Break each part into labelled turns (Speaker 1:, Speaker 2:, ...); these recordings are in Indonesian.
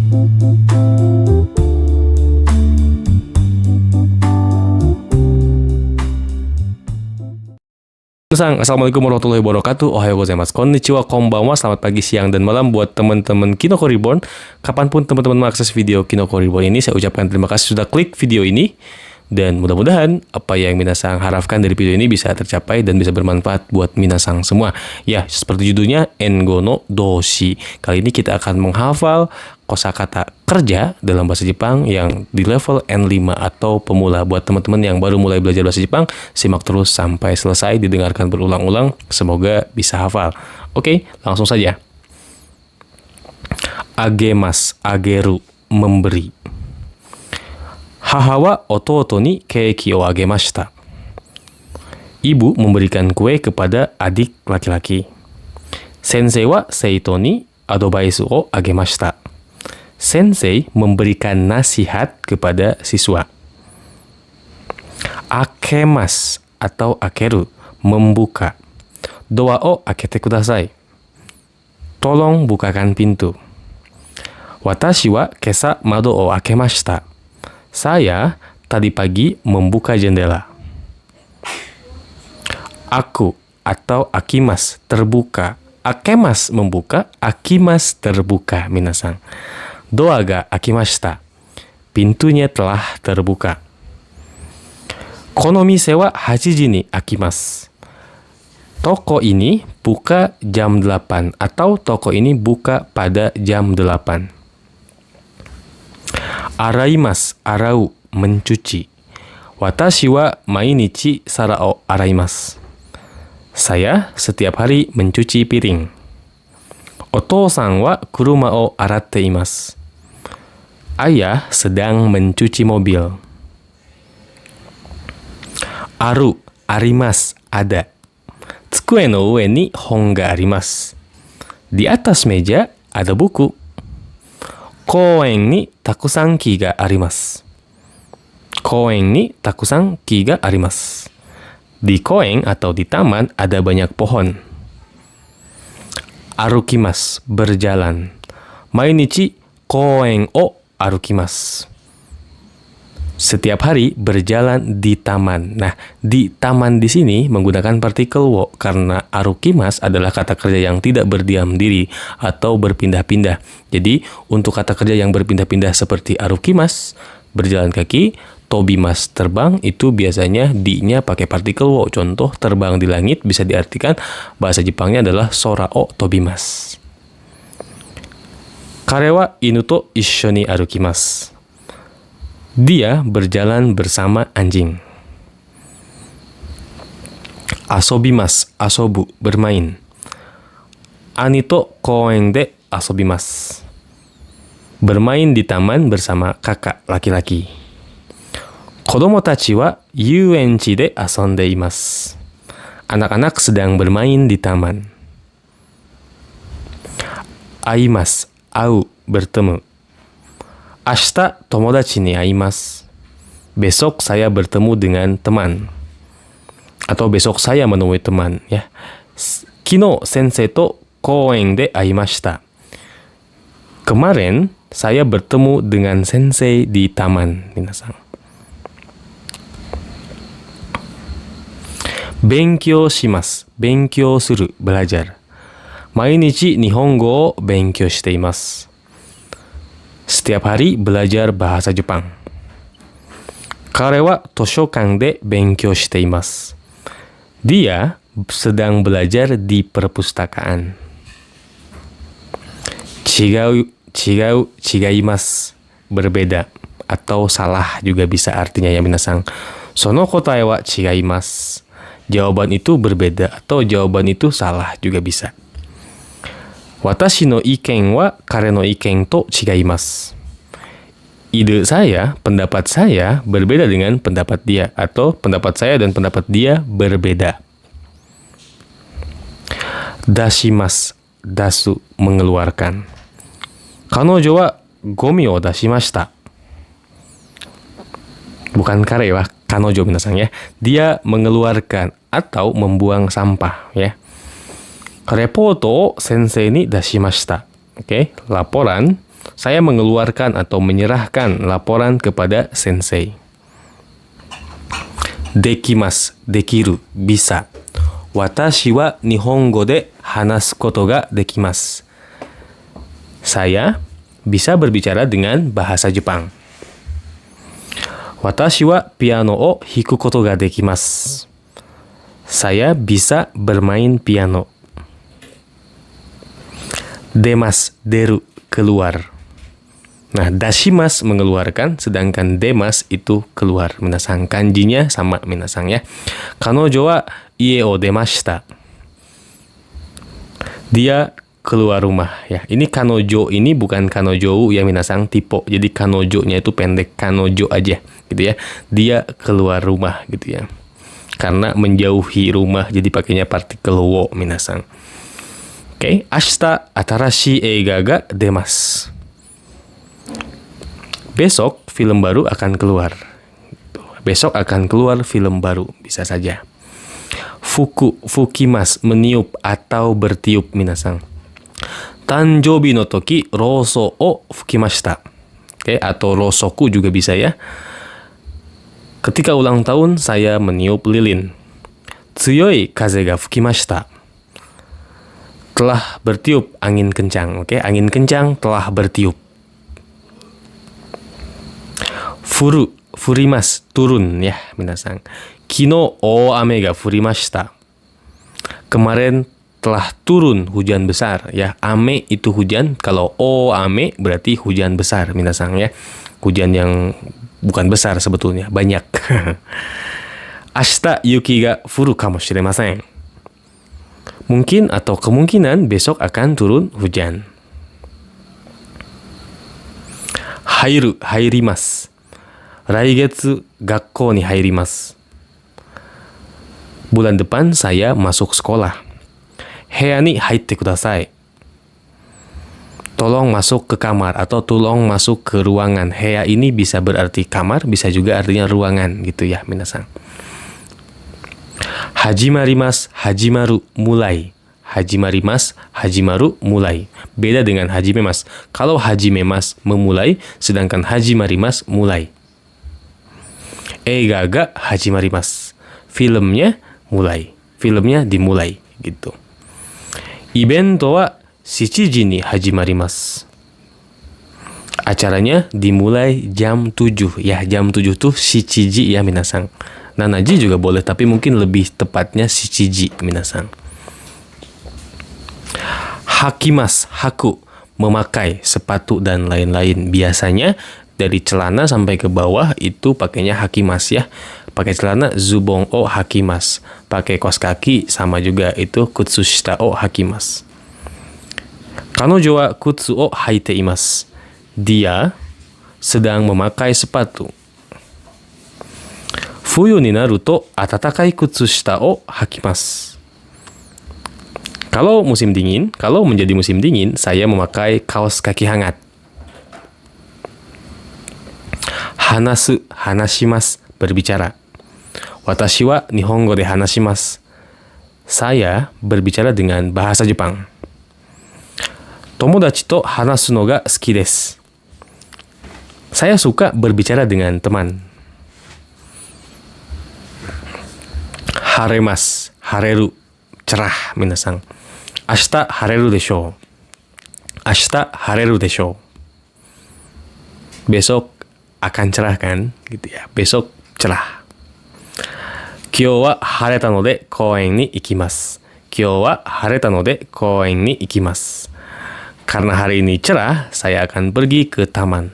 Speaker 1: Assalamualaikum warahmatullahi wabarakatuh. Ohayo gozaimasu. Konnichiwa, konbanwa. Selamat pagi, siang, dan malam buat teman-teman Kinoko Reborn. Kapanpun teman-teman mengakses video Kinoko Reborn ini, saya ucapkan terima kasih sudah klik video ini. Dan mudah-mudahan apa yang minasang harapkan dari video ini bisa tercapai dan bisa bermanfaat buat minasang semua. Ya, seperti judulnya, Engo no Doshi. Kali ini kita akan menghafal kosakata kerja dalam bahasa Jepang yang di level N5 atau pemula. Buat teman-teman yang baru mulai belajar bahasa Jepang, simak terus sampai selesai, didengarkan berulang-ulang. Semoga bisa hafal. Oke, langsung saja. Agemas, ageru, memberi. Haha wa ototo ni keiki o agemashita. Ibu memberikan kue kepada adik laki-laki. Sensei wa seito ni advice o agemashita. Sensei memberikan nasihat kepada siswa. Akemas atau akeru, membuka. Doa o akete kudasai. Tolong bukakan pintu. Watashi wa kesa mado o akemashita. Saya tadi pagi membuka jendela. Aku atau akimas terbuka. Akemas membuka, akimas terbuka, minasang. Doa ga akimashita. Pintunya telah terbuka. Kono mise wa 8 ji ni akimasu. Toko ini buka jam 8 atau toko ini buka pada jam 8. Araimasu, arau, mencuci. Watashi wa mainichi sara o araimasu. Saya setiap hari mencuci piring. Otou-san wa kuruma o aratte imasu. Ayah sedang mencuci mobil. Aru, arimasu, ada. Tsukue no ue ni hon ga arimasu. Di atas meja ada buku. Koen ni takusan ki ga arimasu. Koen ni takusan ki ga arimasu. Di koen atau di taman ada banyak pohon. Arukimasu, berjalan. Mainichi koen o arukimasu. Setiap hari berjalan di taman. Nah, di taman di sini menggunakan partikel wo karena arukimas adalah kata kerja yang tidak berdiam diri atau berpindah-pindah. Jadi, untuk kata kerja yang berpindah-pindah seperti arukimas, berjalan kaki, tobimas, terbang, itu biasanya di-nya pakai partikel wo. Contoh, terbang di langit bisa diartikan bahasa Jepangnya adalah sora o tobimas. Kare wa inu to issho ni arukimasu. Dia berjalan bersama anjing. Asobimasu, asobu, bermain. Ani to koen de asobimasu. Bermain di taman bersama kakak laki-laki. Kodomo tachi wa yuenchi de asonde imasu. Anak-anak sedang bermain di taman. Aimasu, au, bertemu. Ashita tomodachi ni aimasu. Besok saya bertemu dengan teman. Atau besok saya menemui teman, ya. Kino sensei to koen de aimashita. Kemarin saya bertemu dengan sensei di taman, minasang. Benkyou shimasu, benkyou suru, belajar. Mainichi nihongo o benkyou shite imasu. Setiap hari belajar bahasa Jepang. Kare wa toshokan de benkyou shite imasu. Dia sedang belajar di perpustakaan. Chigau, chigaimasu. Berbeda atau salah juga bisa artinya ya minasang. Sono kotae wa chigaimasu. Jawaban itu berbeda atau jawaban itu salah juga bisa. Watashi no iken wa kare no iken to chigaimasu. Ide saya, pendapat saya berbeda dengan pendapat dia atau pendapat saya dan pendapat dia berbeda. Dashimasu, dasu, mengeluarkan. Kanojo wa gomi o dashimashita. Bukan kare wa, kanojo minasang ya. Dia mengeluarkan atau membuang sampah ya. Reporto o sensei ni dashimashita. Oke, laporan Saya mengeluarkan atau menyerahkan laporan kepada sensei. Dekimasu, dekiru, bisa. Watashi wa nihongo de hanasu koto ga dekimasu. Saya bisa berbicara dengan bahasa Jepang. Watashi wa piano o hiku koto ga dekimasu. Saya bisa bermain piano. Demas, deru, keluar. Nah, dashimas mengeluarkan, sedangkan demas itu keluar. Minasang, kanjinya sama minasang ya. Kanojo wa ie o demashita. Dia keluar rumah ya. Ini kanojo, ini bukan kanojou ya minasang, tipe. Jadi kanojo-nya itu pendek, kanojo aja gitu ya. Dia keluar rumah gitu ya. Karena menjauhi rumah, jadi pakainya partikel wo minasang. Oke, ashita atarashi eiga ga demasu. Besok film baru akan keluar. Besok akan keluar film baru, bisa saja. Fukimas, meniup atau bertiup minasang. Tanjoubi no toki roso o fukimashita. Oke, atau rosoku juga bisa ya. Ketika ulang tahun saya meniup lilin. Tsuyoi kaze ga fukimashita. Telah bertiup angin kencang. Oke, angin kencang telah bertiup. Furimas, turun ya minasang. Kino o ame ga furimashita. Kemarin telah turun hujan besar ya. Ame itu hujan, kalau o ame berarti hujan besar minasang ya. Hujan yang bukan besar sebetulnya, banyak. Ashita yuki ga furu kamoshiremasen. Mungkin atau kemungkinan besok akan turun hujan. Hairimasu. Raigetsu gakkou ni hairimasu. Bulan depan saya masuk sekolah. Heya ni haitte kudasai. Tolong masuk ke kamar atau tolong masuk ke ruangan. Heya ini bisa berarti kamar, bisa juga artinya ruangan gitu ya minasang. Hajimarimasu, hajimaru, mulai. Hajimarimasu, hajimaru, mulai. Beda dengan hajimemas. Kalau hajimemas memulai, sedangkan hajimarimasu mulai. Eiga ga hajimarimasu. Filmnya mulai. Filmnya dimulai gitu. Ibento wa shichiji ni hajimarimasu. Acaranya dimulai jam 7 ya. Jam 7 tuh shichiji ya minasang. Nanaji juga boleh, tapi mungkin lebih tepatnya shichiji minasang. Hakimas, haku, memakai sepatu dan lain-lain. Biasanya dari celana sampai ke bawah itu pakainya hakimas ya. Pakai celana zubong o hakimas. Pakai kaos kaki sama juga itu kutsushita o hakimas. Kanojo wa kutsu o haite imasu. Dia sedang memakai sepatu. Fuyu ni naru to atatakai kutsushita o hakimasu. Kalau musim dingin, kalau menjadi musim dingin, saya memakai kaos kaki hangat. Hanasu, hanashimasu, berbicara. Watashi wa nihongo de hanashimasu. Saya berbicara dengan bahasa Jepang. Tomodachi to hanasu no ga suki desu. Saya suka berbicara dengan teman. Haremas, hareru, cerah minasang. Ashita hareru deshou. Ashita hareru deshou. Besok akan cerah kan? Gitu ya. Besok cerah. Kyou wa hareta no de kouen ni ikimasu. Kyou wa hareta no de kouen ni ikimasu. Karena hari ini cerah, saya akan pergi ke taman.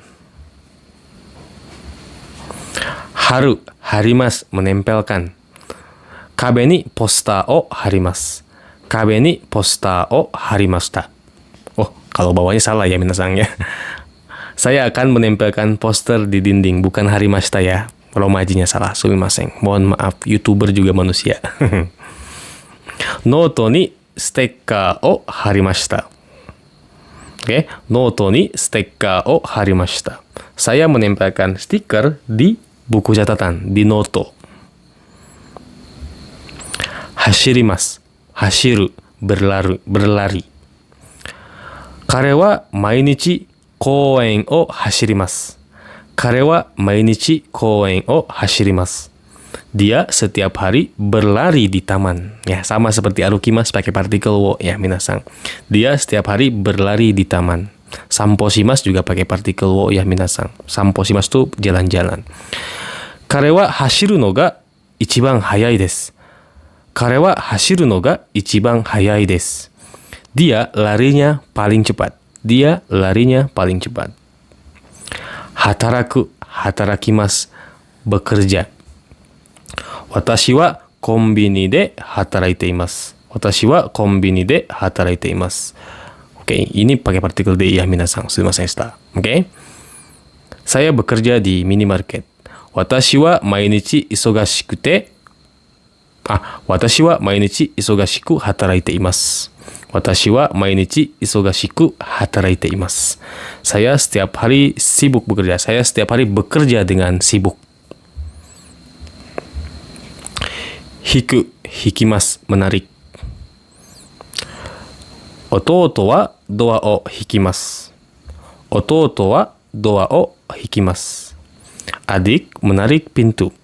Speaker 1: Haru, harimasu, menempelkan. Kabe ni poster o harimasu. Kabe ni poster o harimashita. Oh, kalau bawahnya salah ya minasang ya. Saya akan menempelkan poster di dinding, bukan harimashita ya. Romajinya salah, sumimasen. Mohon maaf, YouTuber juga manusia. Noto ni stiker o harimashita. Oke, noto ni stiker o harimashita. Saya menempelkan stiker di buku catatan, di noto. Hashirimasu, hashiru, berlari. Kare wa mainichi 公園を走ります。彼は毎日公園を走ります。Dia setiap hari berlari di taman. Ya, sama seperti arukimasu pakai partikel wo ya, minasang. Dia setiap hari berlari di taman. Samposimasu juga pakai partikel wo ya, minasang. Samposimasu tuh jalan-jalan. Kare wa hashiru no ga ichiban hayai desu. Kare wa hashiru no ga ichiban hayai desu. Dia larinya paling cepat. Dia larinya paling cepat. Hataraku, hatarakimasu, bekerja. Watashi wa konbini de hataraite imasu. Watashi wa konbini de hataraite imasu. Oke, ini pakai partikel de ya, minasang. Sumimasen shita. Oke. Saya bekerja di minimarket. Watashi wa mainichi isogashikute. Watashi wa mainichi isogashiku hataraite imasu. Watashi wa mainichi isogashiku hataraite imasu. Saya setiap hari sibuk bekerja. Saya setiap hari bekerja dengan sibuk. Hiku, hikimasu, menarik. Ototo wa doa o hikimasu. Ototo wa doa o hikimasu. Adik menarik pintu.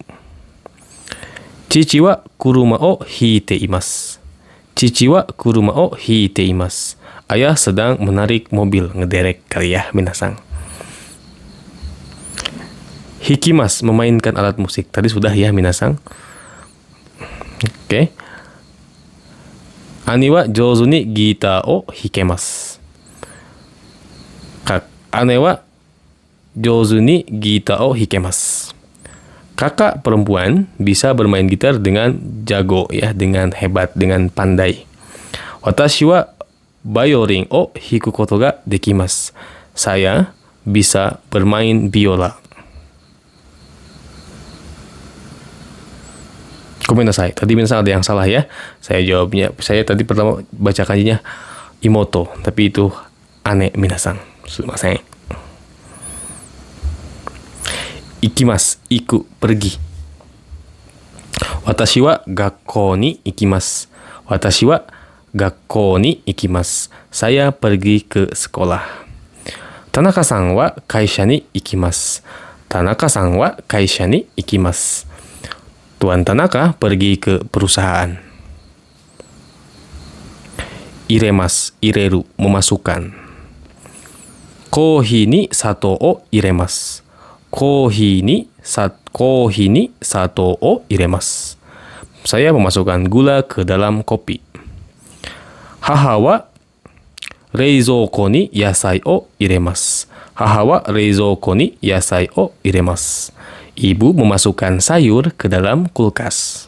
Speaker 1: Chichi wa kuruma o hiite imasu. Chichi wa kuruma o hiite imasu. Ayah sedang menarik mobil, ngederek kali ya, minasang. Hikimasu, memainkan alat musik. Tadi sudah ya, minasang. Oke. Ani wa jouzu ni gitar o hikemasu. Ane wa jouzu ni gitar o hikemasu. Kakak perempuan bisa bermain gitar dengan jago ya, dengan hebat, dengan pandai. Watashi wa baiorin o hiku koto ga dekimasu. Saya bisa bermain biola. Komentasai. Tadi minasang ada yang salah ya. Saya jawabnya, saya tadi pertama baca kanjinya imoto, tapi itu ane minasang. Sumimasen. Ikimasu, iku, pergi. Watashi wa gakkou ni ikimasu. Watashi wa gakkou ni ikimasu. Saya pergi ke sekolah. Tanaka-san wa kaisha ni ikimasu. Tanaka-san wa kaisha ni ikimasu. Tuan Tanaka pergi ke perusahaan. Iremas, ireru, memasukkan. Kohi ni sato o iremas. Kohi ni sato o iremas. Saya memasukkan gula ke dalam kopi. Haha wa reizouko ni yasai o iremasu. Haha wa reizouko ni yasai o iremasu. Ibu memasukkan sayur ke dalam kulkas.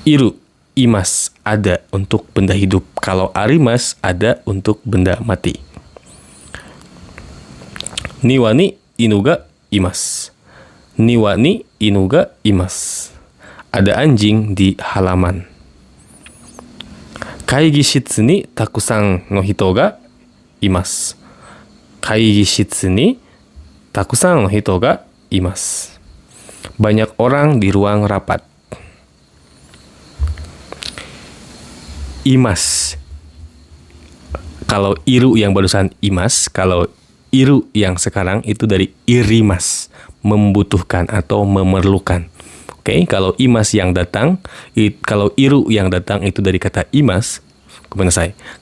Speaker 1: Iru, imas, ada untuk benda hidup. Kalau arimas, ada untuk benda mati. Niwa ni inu ga imasu. Niwa ni inu ga imasu. Ada anjing di halaman. Kaigi shitsu ni takusan no hito ga imasu. Kaigi shitsu ni takusan no hito ga imasu. Banyak orang di ruang rapat. Imas. Kalau iru yang barusan imas, kalau iru yang sekarang itu dari irimas, membutuhkan atau memerlukan. Oke, kalau imas yang datang, kalau iru yang datang itu dari kata imas.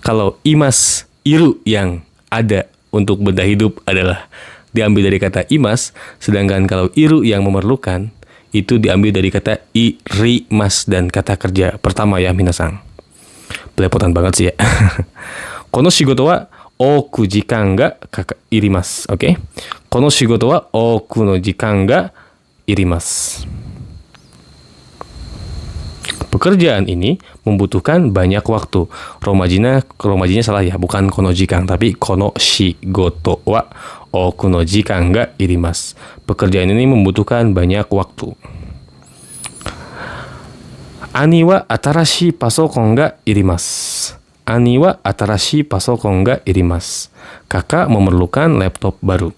Speaker 1: Kalau imas iru yang ada untuk benda hidup adalah diambil dari kata imas, sedangkan kalau iru yang memerlukan itu diambil dari kata irimas dan kata kerja pertama ya minasang. Belepotan banget sih ya. Kono shigoto wa oku jikan ga irimasu. Oke. Kono shigoto wa oku no jikan ga irimasu. Pekerjaan ini membutuhkan banyak waktu. Romajinya salah ya, bukan kono jikan, tapi kono shigoto wa oku no jikan ga irimasu. Pekerjaan ini membutuhkan banyak waktu. Ani wa atarashi pasokon ga irimasu. Ani wa atarashi pasokon ga irimasu. Kakak memerlukan laptop baru.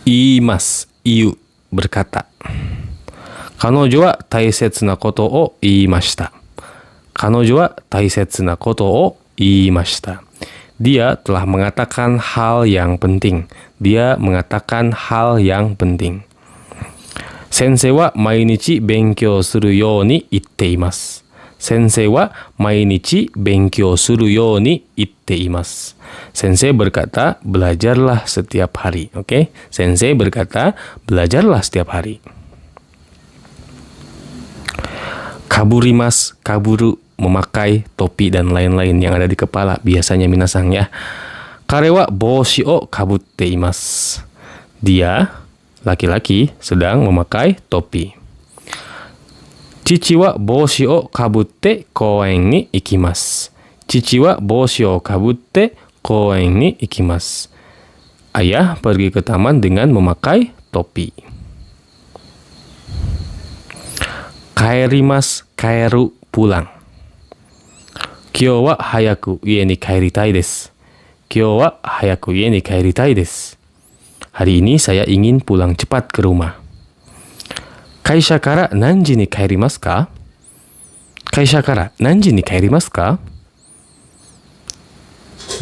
Speaker 1: Iimasu, iu, berkata. Kanojo wa taisetsu na koto o iimashita. 彼女は大切なことを言いました。Dia telah mengatakan hal yang penting. Dia mengatakan hal yang penting. 先生は毎日勉強するように言っています。先生は毎日勉強するように言っています。Sensei berkata, belajarlah setiap hari. Oke? Sensei berkata, belajarlah setiap hari. Kaburimas, kaburu, memakai topi dan lain-lain yang ada di kepala. Biasanya minasang ya. Kare wa boshi o kabutte imasu. Dia, laki-laki, sedang memakai topi. Chichi wa boshi o kabutte koen ni ikimasu. Chichi wa boshi o kabutte koen ni ikimasu. Ayah pergi ke taman dengan memakai topi. Kaerimasu, kaeru, pulang. Kyou wa hayaku ie ni kaeritai desu. Kyou wa hayaku ie ni kaeritai desu. Hari ini saya ingin pulang cepat ke rumah. Kaisha kara nanji ni kaerimasu ka? Kaisha kara nanji ni kaerimasu ka?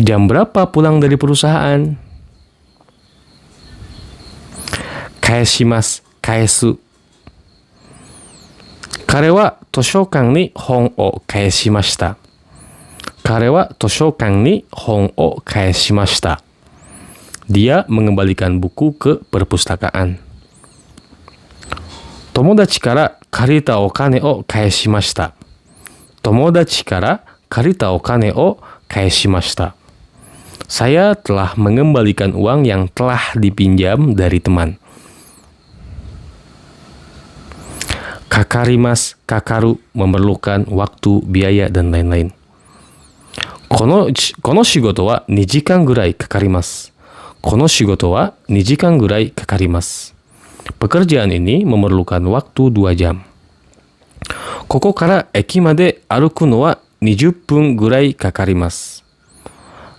Speaker 1: Jam berapa pulang dari perusahaan? Kaeshimasu, kaesu. Kare wa toshokan ni hon o kaeshimashita. Kare wa toshokan ni hon o kaeshimashita. Dia mengembalikan buku ke perpustakaan. Tomodachi kara karita okane o kaeshimashita. Tomodachi kara karita okane o kaeshimashita. Saya telah mengembalikan uang yang telah dipinjam dari teman. Kakarimas, kakaru, memerlukan waktu, biaya, dan lain-lain. Kono shigoto wa 2 jikan gurai kakarimasu. Kono shigoto wa 2 jikan gurai kakarimasu. Pekerjaan ini memerlukan waktu 2 jam. Koko kara eki made aruku no wa 20 分 gurai kakarimasu.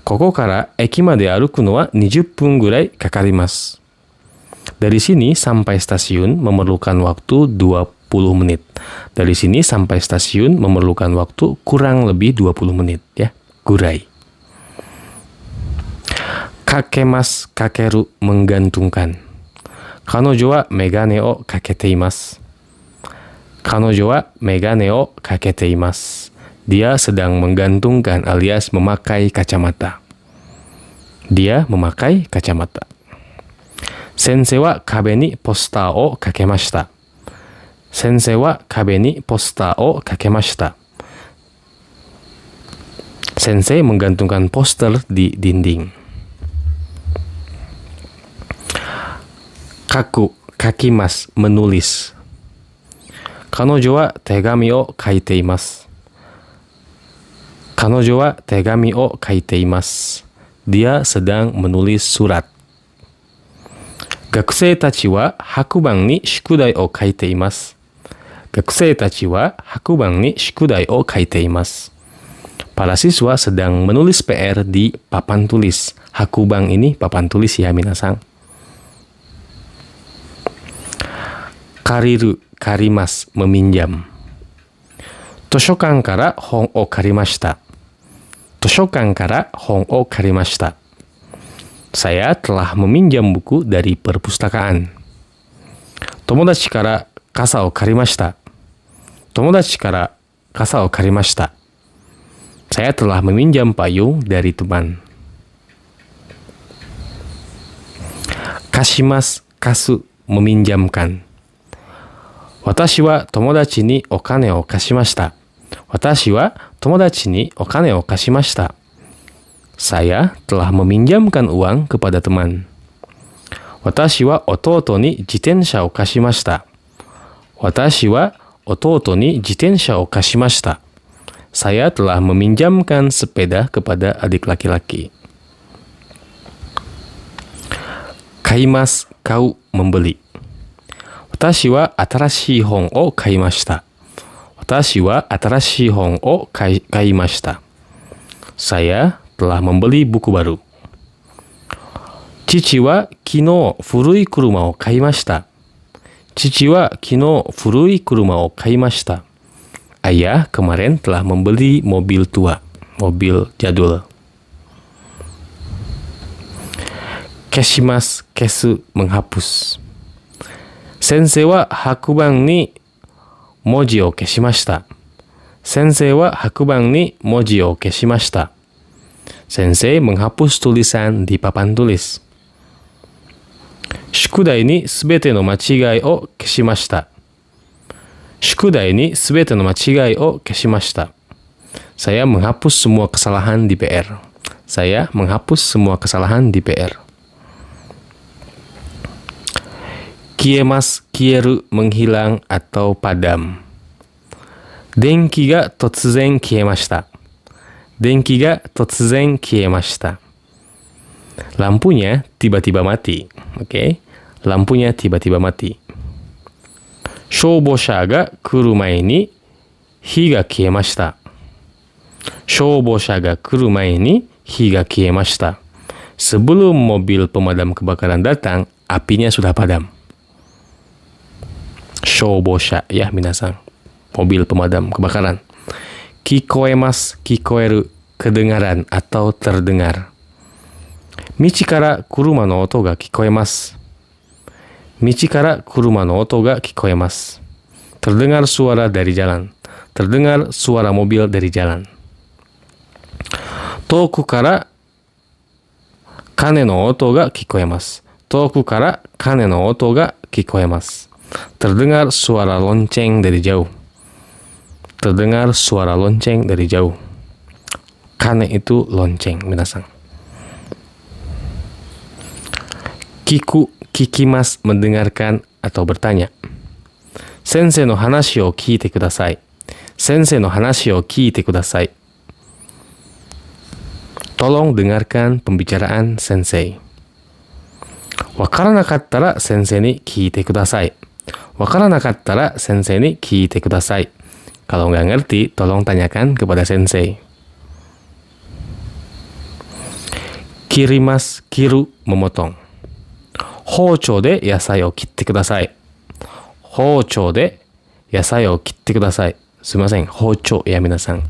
Speaker 1: Koko kara eki made aruku no wa 20 分 gurai kakarimasu. Dari sini sampai stasiun memerlukan waktu 20 menit. Dari sini sampai stasiun memerlukan waktu kurang lebih 20 menit ya. Gurai. Kakemas, kakeru, menggantungkan. Kanojo wa megane o kakete imasu. Kanojo wa megane o kakete imasu. Dia sedang menggantungkan alias memakai kacamata. Dia memakai kacamata. Sensei wa kabe ni poster o kakemashita. Sensei wa kabe ni poster o kakemashita. Sensei menggantungkan poster di dinding. Kaku, kakimas, menulis. Kanojo wa tegami o kaite imasu. Kanojo wa tegami o kaite imasu. Dia sedang menulis surat. Gakusei tachi wa hakuban ni shukudai o kaite imasu. Gakusei tachi wa hakuban ni shukudai o kaite imasu. Para siswa sedang menulis PR di papan tulis. Hakuban ini papan tulis ya minasang. Kariru, karimas, meminjam. Toshokan kara hon o karimashita. Toshokan kara hon o karimashita. Saya telah meminjam buku dari perpustakaan. Tomodachi kara kasa o karimashita. Tomodachi kara kasa o karimashita. Saya telah meminjam payung dari teman. Kashimas, kasu, meminjamkan. Watashi wa tomodachi ni o kane o kashimashita. Watashi wa tomodachi ni o kane o kashimashita. Saya telah meminjamkan uang kepada teman. Watashi wa ototo ni jitensha o kashimashita. Watashi wa ototo ni jitensha o kashimashita. Saya telah meminjamkan sepeda kepada adik laki-laki. Kaimas, kau, membeli. Watashi wa atarashii hon o kaimashita. Watashi wa atarashii hon o kaimashita. Saya telah membeli buku baru. Chichi wa kino furui kuruma o kaimashita. Chichi wa kino furui kuruma o kaimashita. Ayah kemarin telah membeli mobil tua, mobil jadul. Keshimasu, kesu, menghapus. Sensei wa hakuban ni moji o keshimashita. Sensei wa hakuban ni moji o keshimashita. Sensei menghapus tulisan di papan tulis. Shukudai ni subete no machigai o keshimashita. Shukudai ni subete no machigai o keshimashita. Saya menghapus semua kesalahan di PR. Saya menghapus semua kesalahan di PR. Kiemasu, kieru, menghilang atau padam. Denki ga totsuzen kiemashita. Denki ga totsuzen kiemashita. Lampunya tiba-tiba mati. Oke. Lampunya tiba-tiba mati. Shoubosha ga kuru mae ni hi ga kiemashita. Shoubosha ga kuru mae ni hi ga kiemashita. Sebelum mobil pemadam kebakaran datang, apinya sudah padam. Shoubosha ya minasan. Mobil pemadam kebakaran. Kikoemasu, kikoeru, kedengaran atau terdengar. Michi kara kuruma no oto ga kikoemasu. Michi kara kuruma no oto ga kikoemasu. Terdengar suara dari jalan. Terdengar suara mobil dari jalan. Toku kara kane no oto ga kikoemasu. Toku kara kane no oto ga kikoemasu. Terdengar suara lonceng dari jauh. Terdengar suara lonceng dari jauh. Kane itu lonceng, minasan. Kiku, kikimas, mendengarkan atau bertanya. Sensei no hanashi o kiite kudasai. Sensei no hanashi o kiite kudasai. Tolong dengarkan pembicaraan sensei. Wakaranakattara sensei ni kiite kudasai. Wakaranakattara sensei ni kiite kudasai. Kalau nggak ngerti, tolong tanyakan kepada sensei. Kirimas, kiru, memotong. Houchou de yasai o kitte kudasai. Houchou de yasai o kitte kudasai. Sumimasen, houchou ya minasan.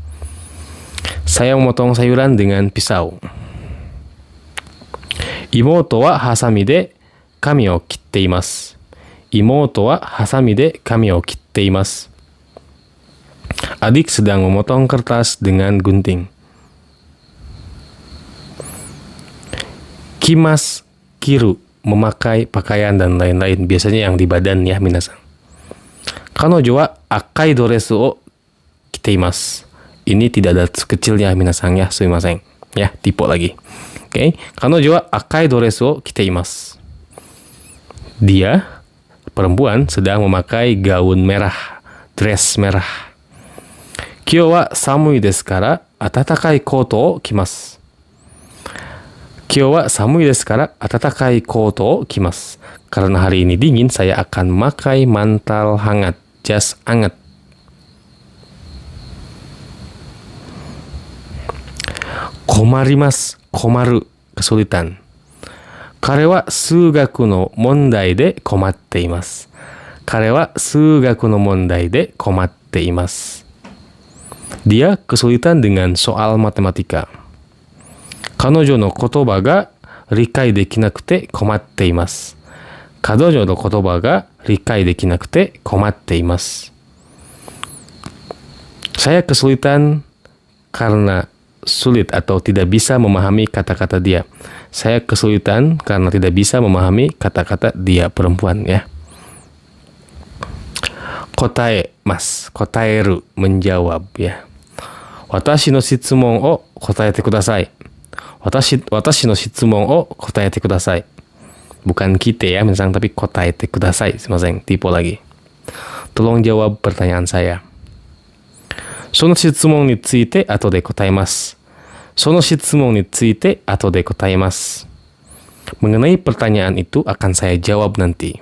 Speaker 1: Saya memotong sayuran dengan pisau. Imoto wa hasami de kami o kitte imasu. Imoto wa hasami de kami o kitte imasu. Adik sedang memotong kertas dengan gunting. Kimas, kiru, memakai pakaian dan lain-lain. Biasanya yang di badan ya minasan. Kanojo wa akai doresu o kite imasu. Ini tidak ada kecilnya minasan ya, sumimasen. Ya, tipe lagi. Oke. Kanojo wa akai doresu o kite imasu. Dia, perempuan, sedang memakai gaun merah, dress merah. Kyou wa samui desu kara atatakai koto o kimasu. Kyou wa samui desu kara atatakai koto o kimasu. Karena hari ini dingin, saya akan memakai mantel hangat, jas hangat. Komarimasu, komaru, kesulitan. Kare wa sugaku no mondai de komatte imasu. Kare wa sugaku no mondai de komatte imasu. Dia kesulitan dengan soal matematika. Kanojo no kotoba ga rikai dekinakute komatte imasu. Kanojo no kotoba ga rikai dekinakute komatte imasu. Saya kesulitan karena sulit atau tidak bisa memahami kata-kata dia. Saya kesulitan karena tidak bisa memahami kata-kata dia, perempuan ya. Kotae mas, kotaeru, menjawab ya. Watashi no shitsumon o kotaete kudasai. Watashi no shitsumon o kotaete kudasai. Bukan kite ya, misalnya, tapi kotaete kudasai. Sumimasen, tipe lagi. Tolong jawab pertanyaan saya. Sono shitsumon ni tsuite ato de kotaemasu. Sono shitsumon ni tsuite ato de kotaemasu. Mengenai pertanyaan itu akan saya jawab nanti.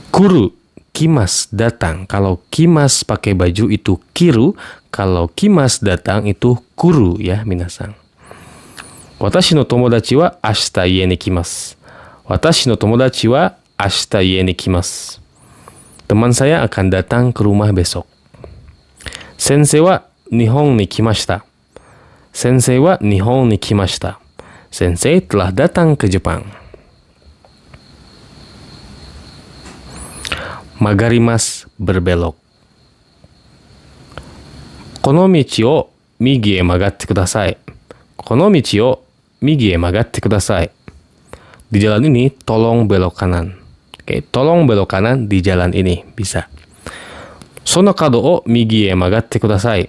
Speaker 1: Kuru, kimas, datang. Kalau kimas pakai baju itu kiru, kalau kimas datang itu kuru ya minasan. Watashi no tomodachi wa ashita ie ni kimasu. Watashi no tomodachi wa ashita ie ni kimasu. Teman saya akan datang ke rumah besok. Sensei wa Nihon ni kimashita. Sensei wa Nihon ni kimashita. Sensei telah datang ke Jepang. Magarimas, berbelok. Kono michi o migi e magatte kudasai. Kono michi o migi e magatte kudasai. Di jalan ini tolong belok kanan. Oke, tolong belok kanan di jalan ini, bisa. Sono kado o migi e magatte kudasai.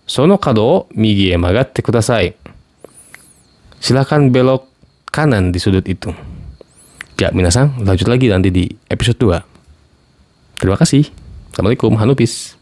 Speaker 1: Sono kado o migi e magatte kudasai. Silakan belok kanan di sudut itu. Ya, minasan, lanjut lagi nanti di episode 2. Terima kasih. Assalamualaikum, Hanupis.